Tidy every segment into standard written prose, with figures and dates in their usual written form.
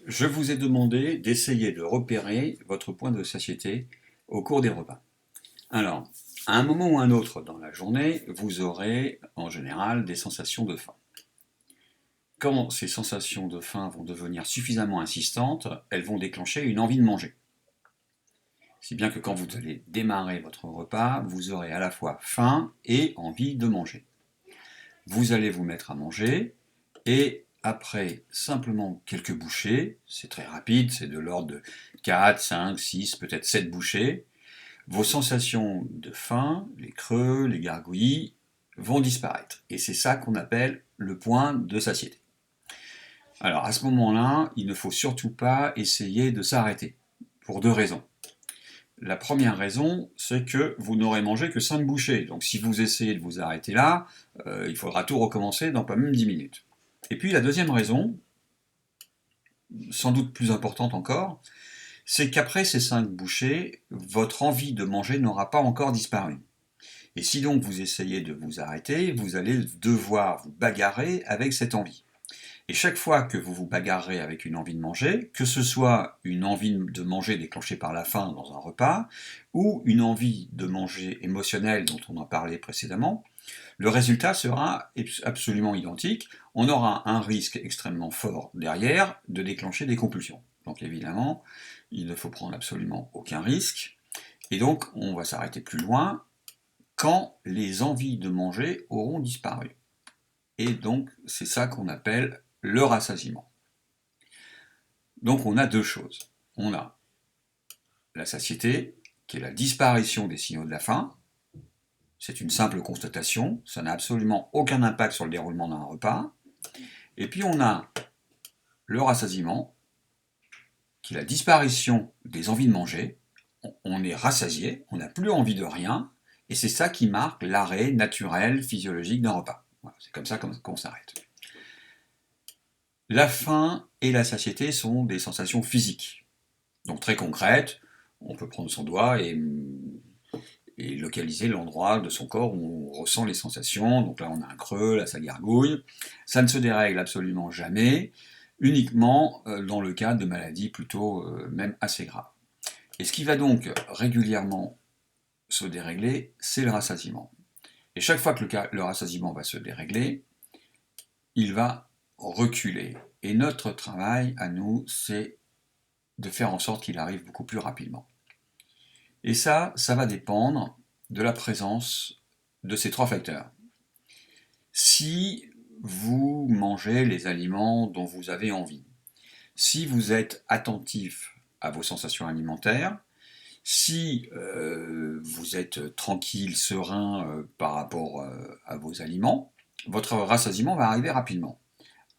Je vous ai demandé d'essayer de repérer votre point de satiété au cours des repas. Alors, à un moment ou un autre dans la journée, vous aurez en général des sensations de faim. Quand ces sensations de faim vont devenir suffisamment insistantes, elles vont déclencher une envie de manger. Si bien que quand vous allez démarrer votre repas, vous aurez à la fois faim et envie de manger. Vous allez vous mettre à manger et après simplement quelques bouchées, c'est très rapide, c'est de l'ordre de 4, 5, 6, peut-être 7 bouchées, vos sensations de faim, les creux, les gargouillis, vont disparaître. Et c'est ça qu'on appelle le point de satiété. Alors à ce moment-là, il ne faut surtout pas essayer de s'arrêter, pour deux raisons. La première raison, c'est que vous n'aurez mangé que 5 bouchées. Donc si vous essayez de vous arrêter là, il faudra tout recommencer dans pas même 10 minutes. Et puis la deuxième raison, sans doute plus importante encore, c'est qu'après ces 5 bouchées, votre envie de manger n'aura pas encore disparu. Et si donc vous essayez de vous arrêter, vous allez devoir vous bagarrer avec cette envie. Et chaque fois que vous vous bagarrez avec une envie de manger, que ce soit une envie de manger déclenchée par la faim dans un repas, ou une envie de manger émotionnelle dont on a parlé précédemment, le résultat sera absolument identique. On aura un risque extrêmement fort derrière de déclencher des compulsions. Donc évidemment, il ne faut prendre absolument aucun risque. Et donc, on va s'arrêter plus loin quand les envies de manger auront disparu. Et donc, c'est ça qu'on appelle le rassasiement. Donc, on a deux choses. On a la satiété, qui est la disparition des signaux de la faim. C'est une simple constatation, ça n'a absolument aucun impact sur le déroulement d'un repas. Et puis, on a le rassasiement, qui est la disparition des envies de manger. On est rassasié, on n'a plus envie de rien, et c'est ça qui marque l'arrêt naturel, physiologique d'un repas. Voilà, c'est comme ça qu'on s'arrête. La faim et la satiété sont des sensations physiques, donc très concrètes. On peut prendre son doigt et localiser l'endroit de son corps où on ressent les sensations. Donc là, on a un creux, là, ça gargouille. Ça ne se dérègle absolument jamais, uniquement dans le cas de maladies plutôt même assez graves. Et ce qui va donc régulièrement se dérégler, c'est le rassasiement. Et chaque fois que le rassasiement va se dérégler, il va reculer. Et notre travail à nous, c'est de faire en sorte qu'il arrive beaucoup plus rapidement. Et ça va dépendre de la présence de ces trois facteurs. Si vous mangez les aliments dont vous avez envie, si vous êtes attentif à vos sensations alimentaires, si vous êtes tranquille, serein par rapport à vos aliments, votre rassasiement va arriver rapidement.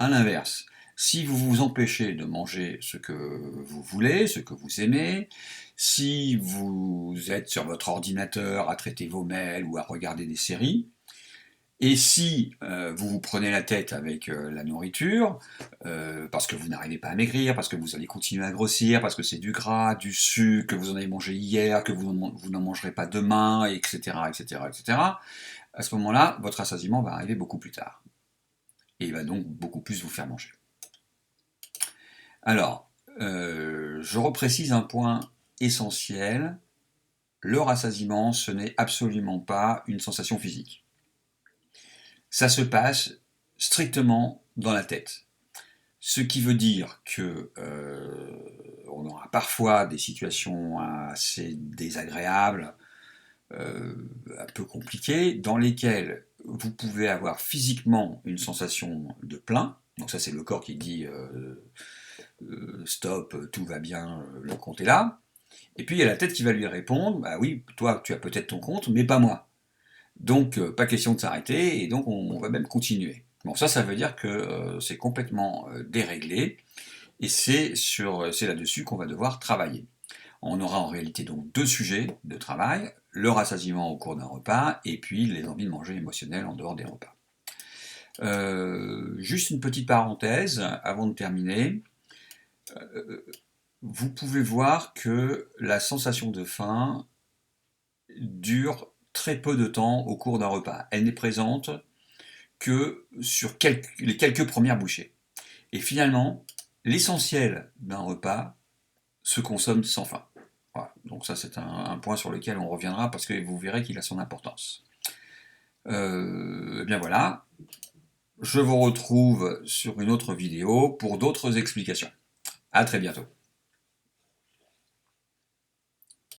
A l'inverse, si vous vous empêchez de manger ce que vous voulez, ce que vous aimez, si vous êtes sur votre ordinateur à traiter vos mails ou à regarder des séries, et si vous vous prenez la tête avec la nourriture, parce que vous n'arrivez pas à maigrir, parce que vous allez continuer à grossir, parce que c'est du gras, du sucre, que vous en avez mangé hier, que vous n'en mangerez pas demain, etc., etc., etc., à ce moment-là, votre rassasiement va arriver beaucoup plus tard. Et il va donc beaucoup plus vous faire manger. Alors, je reprécise un point essentiel. Le rassasiement, ce n'est absolument pas une sensation physique. Ça se passe strictement dans la tête. Ce qui veut dire que on aura parfois des situations assez désagréables, un peu compliquées, dans lesquelles vous pouvez avoir physiquement une sensation de plein. Donc ça, c'est le corps qui dit stop, tout va bien, le compte est là. Et puis il y a la tête qui va lui répondre, bah oui, toi tu as peut-être ton compte, mais pas moi. Donc pas question de s'arrêter, et donc on va même continuer. Bon, ça veut dire que c'est complètement déréglé, et c'est là-dessus qu'on va devoir travailler. On aura en réalité donc deux sujets de travail, le rassasiement au cours d'un repas, et puis les envies de manger émotionnelles en dehors des repas. Juste une petite parenthèse avant de terminer. Vous pouvez voir que la sensation de faim dure très peu de temps au cours d'un repas. Elle n'est présente que sur les quelques premières bouchées. Et finalement, l'essentiel d'un repas se consomme sans faim. Voilà. Donc ça c'est un point sur lequel on reviendra parce que vous verrez qu'il a son importance. Eh bien voilà, je vous retrouve sur une autre vidéo pour d'autres explications. À très bientôt.